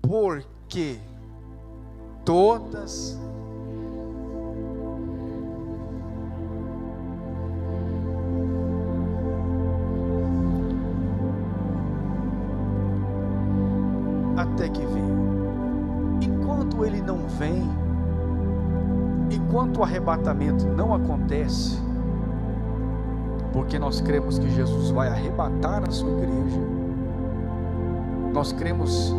porque todas até que venha. Enquanto ele não vem, enquanto o arrebatamento não acontece, porque nós cremos que Jesus vai arrebatar a sua igreja, nós cremos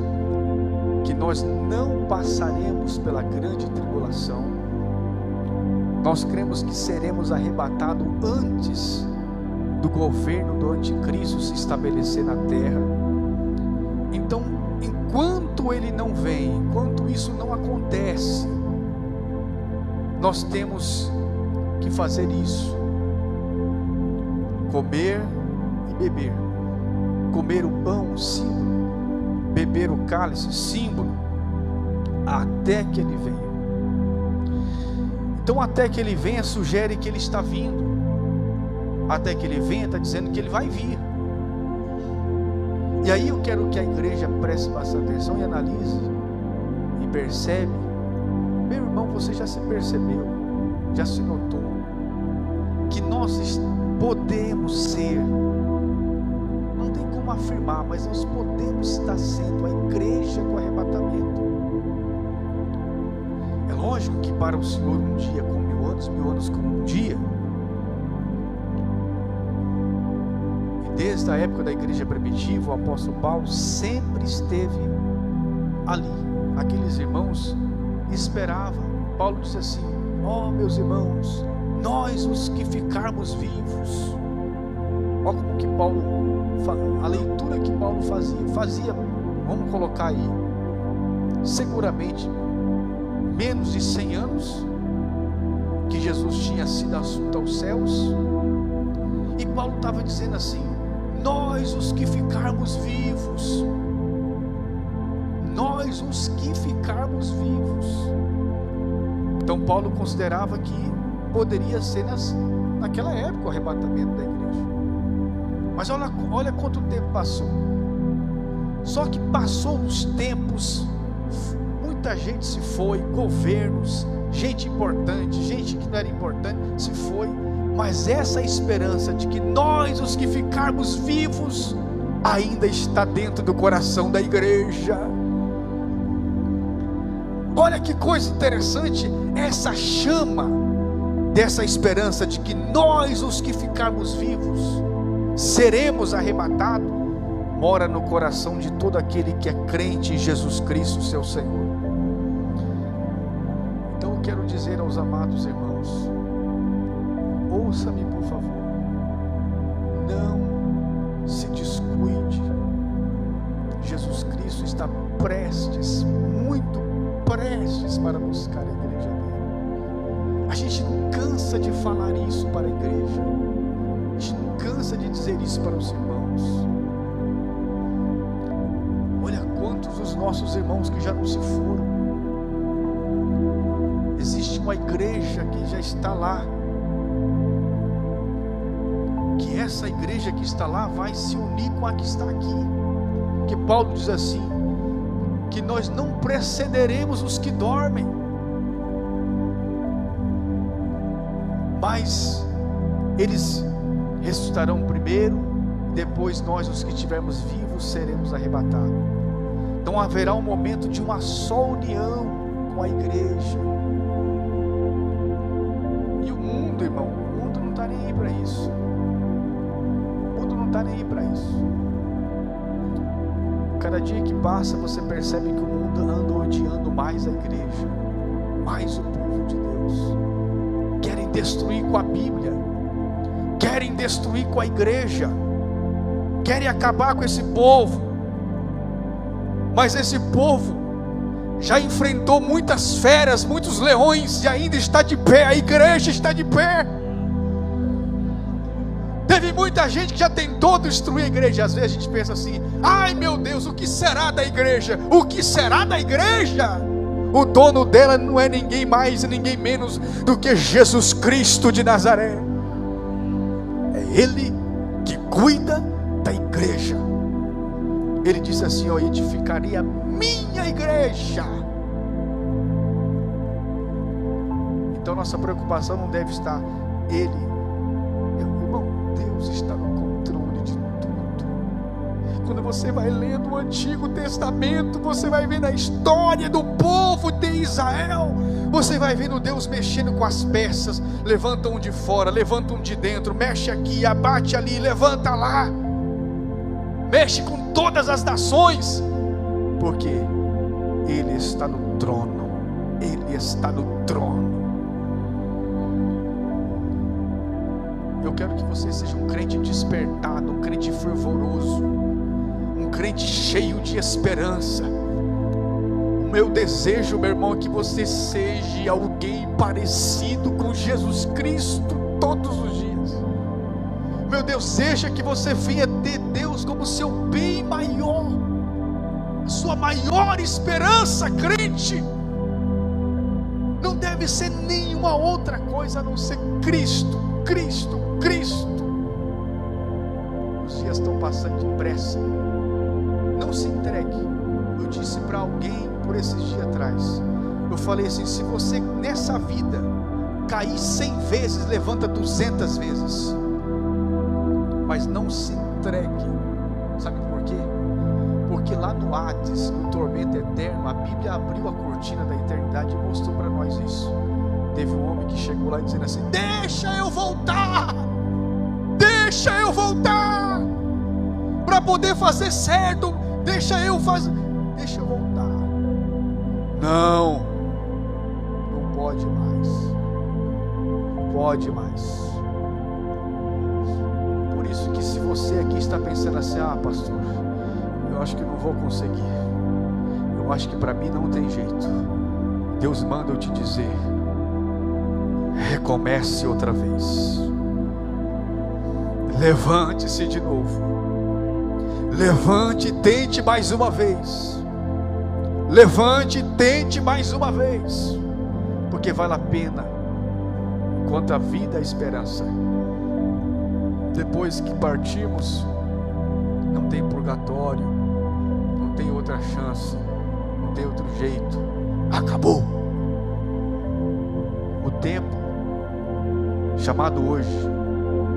que nós não passaremos pela grande tribulação, nós cremos que seremos arrebatados antes do governo do anticristo se estabelecer na terra. Então, enquanto ele não vem, enquanto isso não acontece, nós temos que fazer isso: comer e beber, comer o pão, símbolo, beber o cálice, símbolo, até que ele venha. Então, até que ele venha sugere que ele está vindo. Até que ele venha está dizendo que ele vai vir. E aí eu quero que a igreja preste bastante atenção e analise e percebe. Meu irmão, você já se percebeu, já se notou que nós podemos ser, não tem como afirmar, mas nós podemos estar sendo a igreja do arrebatamento. É lógico que para o Senhor um dia como 1000 anos como um dia. Desde a época da igreja primitiva, o apóstolo Paulo sempre esteve ali. Aqueles irmãos esperavam. Paulo disse assim: ó meus irmãos, nós os que ficarmos vivos. Olha como que Paulo, a leitura que Paulo fazia, vamos colocar aí, seguramente menos de 100 anos que Jesus tinha sido assunto aos céus. E Paulo estava dizendo assim: nós os que ficarmos vivos, nós os que ficarmos vivos. Então Paulo considerava que poderia ser naquela época o arrebatamento da igreja. Mas olha quanto tempo passou. Só que passou os tempos, muita gente se foi, governos, gente importante, gente que não era importante se foi. Mas essa esperança de que nós os que ficarmos vivos ainda está dentro do coração da igreja. Olha que coisa interessante, essa chama dessa esperança de que nós os que ficarmos vivos seremos arrebatados, mora no coração de todo aquele que é crente em Jesus Cristo, seu Senhor. Então eu quero dizer aos amados irmãos, ouça-me por favor, não se descuide. Jesus Cristo está prestes, muito prestes para buscar a igreja dele. A gente não cansa de falar isso para a igreja, a gente não cansa de dizer isso para os irmãos. Olha quantos dos nossos irmãos que já não se foram. Existe uma igreja que já está lá, que essa igreja que está lá vai se unir com a que está aqui. Que Paulo diz assim, que nós não precederemos os que dormem, mas eles ressuscitarão primeiro, depois nós os que estivermos vivos seremos arrebatados. Então haverá um momento de uma só união com a igreja. E o mundo, irmão, o mundo não está nem aí para isso. Não está nem aí para isso. Cada dia que passa você percebe que o mundo anda odiando mais a igreja, mais o povo de Deus. Querem destruir com a Bíblia, querem destruir com a igreja, querem acabar com esse povo. Mas esse povo já enfrentou muitas feras, muitos leões e ainda está de pé. A igreja está de pé. Teve muita gente que já tentou destruir a igreja. Às vezes a gente pensa assim: ai meu Deus, o que será da igreja? O que será da igreja? O dono dela não é ninguém mais e ninguém menos do que Jesus Cristo de Nazaré. É Ele que cuida da igreja. Ele disse assim: ó, edificarei a minha igreja. Então nossa preocupação não deve estar Ele. Meu irmão, Deus está no controle de tudo. Quando você vai lendo o Antigo Testamento, você vai vendo a história do povo de Israel. Você vai vendo Deus mexendo com as peças. Levanta um de fora, levanta um de dentro, mexe aqui, abate ali, levanta lá. Mexe com todas as nações, porque Ele está no trono. Ele está no trono. Eu quero que você seja um crente despertado, um crente fervoroso, um crente cheio de esperança. O meu desejo, meu irmão, é que você seja alguém parecido com Jesus Cristo todos os dias. Meu Deus, seja que você venha ter Deus como seu bem maior, a sua maior esperança, crente. Não deve ser nenhuma outra coisa a não ser Cristo, Cristo, Cristo. Os dias estão passando depressa. Não se entregue. Eu disse para alguém por esses dias atrás, eu falei assim: se você nessa vida cair 100 vezes, levanta 200 vezes, mas não se entregue. Sabe por quê? Porque lá no Hades, no tormento eterno, a Bíblia abriu a cortina da eternidade e mostrou para nós isso. Teve um homem que chegou lá dizendo assim: deixa eu voltar, deixa eu voltar, para poder fazer certo, deixa eu voltar. Não pode mais, não pode mais. Por isso que se você aqui está pensando assim: ah, pastor, eu acho que não vou conseguir, eu acho que para mim não tem jeito, Deus manda eu te dizer: recomece outra vez, levante-se de novo, levante e tente mais uma vez, levante e tente mais uma vez, porque vale a pena, enquanto a vida é a esperança. Depois que partimos, não tem purgatório, não tem outra chance, não tem outro jeito, acabou. O tempo chamado hoje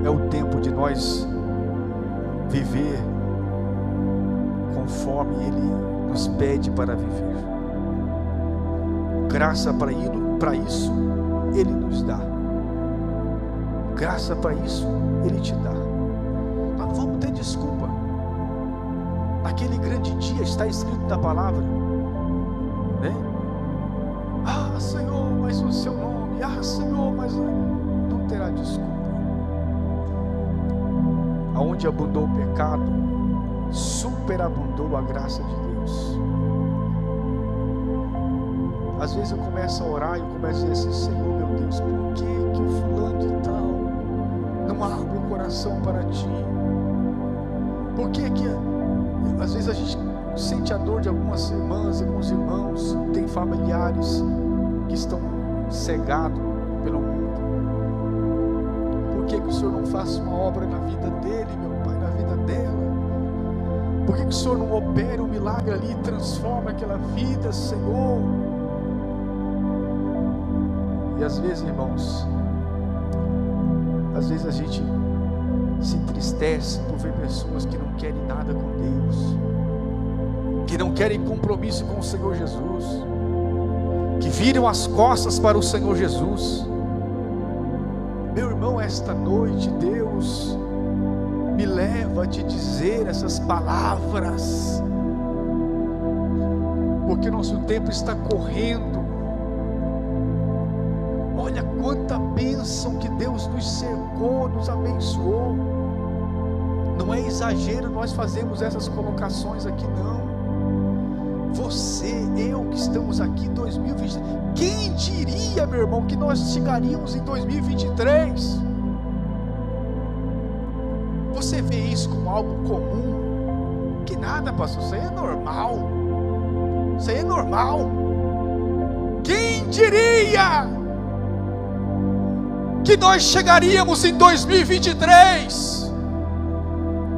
é o tempo de nós viver conforme Ele nos pede para viver. Graça para isso Ele nos dá. Graça para isso Ele te dá. Nós não vamos ter desculpa. Naquele grande dia está escrito na palavra, né? Ah, Senhor, mas o seu nome. Ah, Senhor, mas não terá desculpa. Aonde abundou o pecado, superabundou a graça de Deus. Às vezes eu começo a orar e eu começo a dizer assim: Senhor, meu Deus, por que o fulano de tal não abre o coração para Ti? Por que às vezes a gente sente a dor de algumas irmãs e alguns irmãos, tem familiares que estão cegados pelo mundo? Por que o Senhor não faz uma obra na vida dele, meu Pai, na vida dela? Por que o Senhor não opera um milagre ali e transforma aquela vida, Senhor? E às vezes, irmãos, às vezes a gente se entristece por ver pessoas que não querem nada com Deus, que não querem compromisso com o Senhor Jesus, que viram as costas para o Senhor Jesus. Meu irmão, esta noite Deus me leva a te dizer essas palavras, porque nosso tempo está correndo. Olha quanta bênção que Deus nos cercou, nos abençoou. Não é exagero nós fazemos essas colocações aqui, não. Você, eu que estamos aqui em 2020, quem diria, meu irmão, que nós chegaríamos em 2023? Você vê isso como algo comum? Que nada, pastor, isso aí é normal. Isso aí é normal. Quem diria que nós chegaríamos em 2023?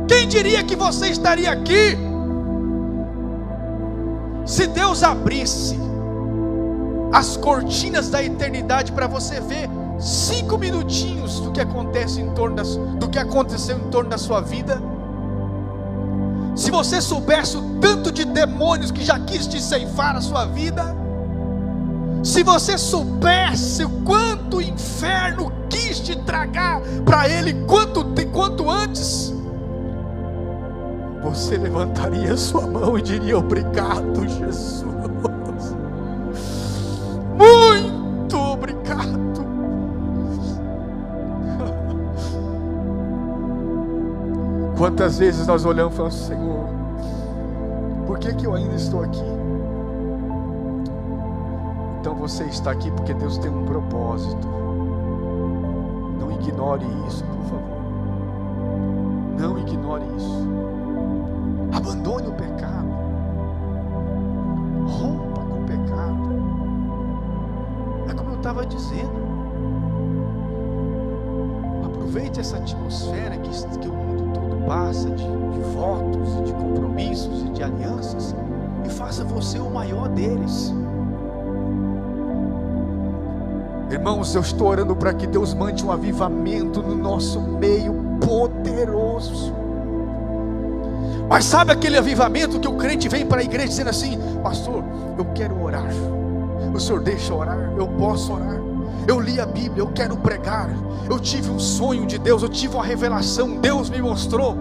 Quem diria que você estaria aqui? Se Deus abrisse as cortinas da eternidade para você ver 5 minutinhos do que acontece do que aconteceu em torno da sua vida, se você soubesse o tanto de demônios que já quis te ceifar a sua vida, se você soubesse o quanto o inferno quis te tragar para ele quanto antes, você levantaria sua mão e diria: obrigado, Jesus, muito obrigado. Quantas vezes nós olhamos e falamos: Senhor, por que eu ainda estou aqui? Então você está aqui porque Deus tem um propósito. Não ignore isso, por favor. Não ignore isso. Abandone o pecado. Rompa com o pecado. É como eu estava dizendo. Aproveite essa atmosfera que o mundo todo passa, de votos, e de compromissos e de alianças, e faça você o maior deles. Irmãos, eu estou orando para que Deus mande um avivamento no nosso meio poderoso. Mas sabe aquele avivamento que o crente vem para a igreja dizendo assim: pastor, eu quero orar. O senhor deixa orar? Eu posso orar. Eu li a Bíblia, eu quero pregar. Eu tive um sonho de Deus, eu tive uma revelação, Deus me mostrou.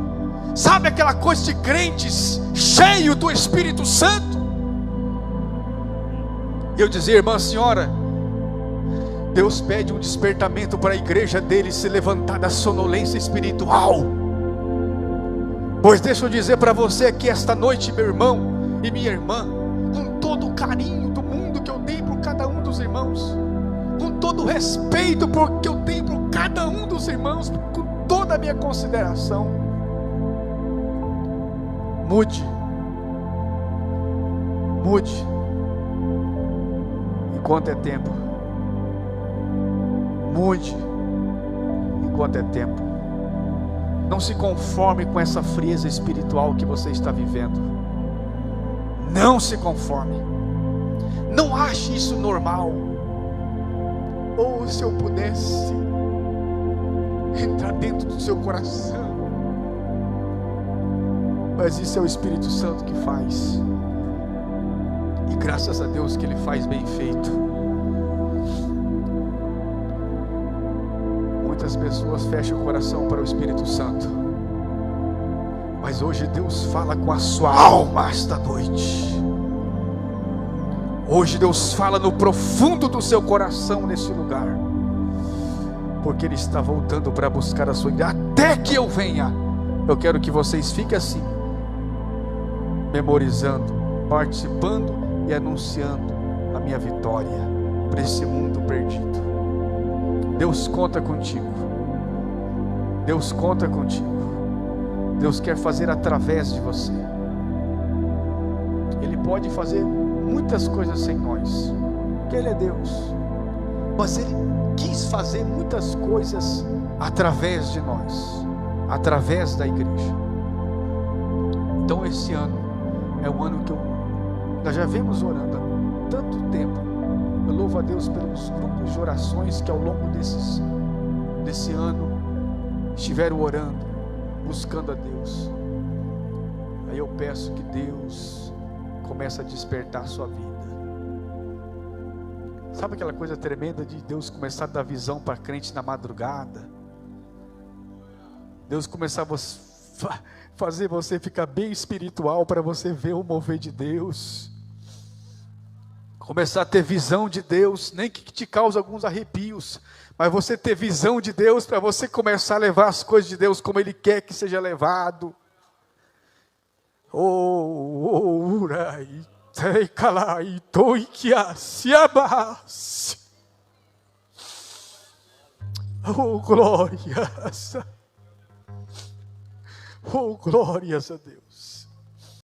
Sabe aquela coisa de crentes cheio do Espírito Santo? E eu dizia: irmã, senhora, Deus pede um despertamento para a igreja dele se levantar da sonolência espiritual. Pois deixa eu dizer para você aqui esta noite, meu irmão e minha irmã, com todo o carinho do mundo que eu tenho por cada um dos irmãos, com todo o respeito que eu tenho por cada um dos irmãos, com toda a minha consideração, mude, enquanto é tempo. Mude enquanto é tempo. Não se conforme com essa frieza espiritual que você está vivendo. Não se conforme. Não ache isso normal. Ou se eu pudesse entrar dentro do seu coração. Mas isso é o Espírito Santo que faz. E graças a Deus que Ele faz bem feito. Muitas pessoas fecham o coração para o Espírito Santo, mas hoje Deus fala com a sua alma esta noite. Hoje Deus fala no profundo do seu coração nesse lugar, porque Ele está voltando para buscar a sua igreja. Até que eu venha, eu quero que vocês fiquem assim, memorizando, participando e anunciando a minha vitória para esse mundo perdido. Deus conta contigo. Deus conta contigo. Deus quer fazer através de você. Ele pode fazer muitas coisas sem nós, porque Ele é Deus. Mas Ele quis fazer muitas coisas através de nós, através da igreja. Então esse ano é um ano que nós já vemos orando há tanto tempo. Eu louvo a Deus pelos grupos de orações que ao longo desse ano estiveram orando, buscando a Deus. Aí eu peço que Deus comece a despertar a sua vida. Sabe aquela coisa tremenda de Deus começar a dar visão para crente na madrugada? Deus começar a fazer você ficar bem espiritual para você ver o mover de Deus. Começar a ter visão de Deus, nem que te cause alguns arrepios, mas você ter visão de Deus para você começar a levar as coisas de Deus como Ele quer que seja levado. Oh, glórias. Oh, glórias a Deus.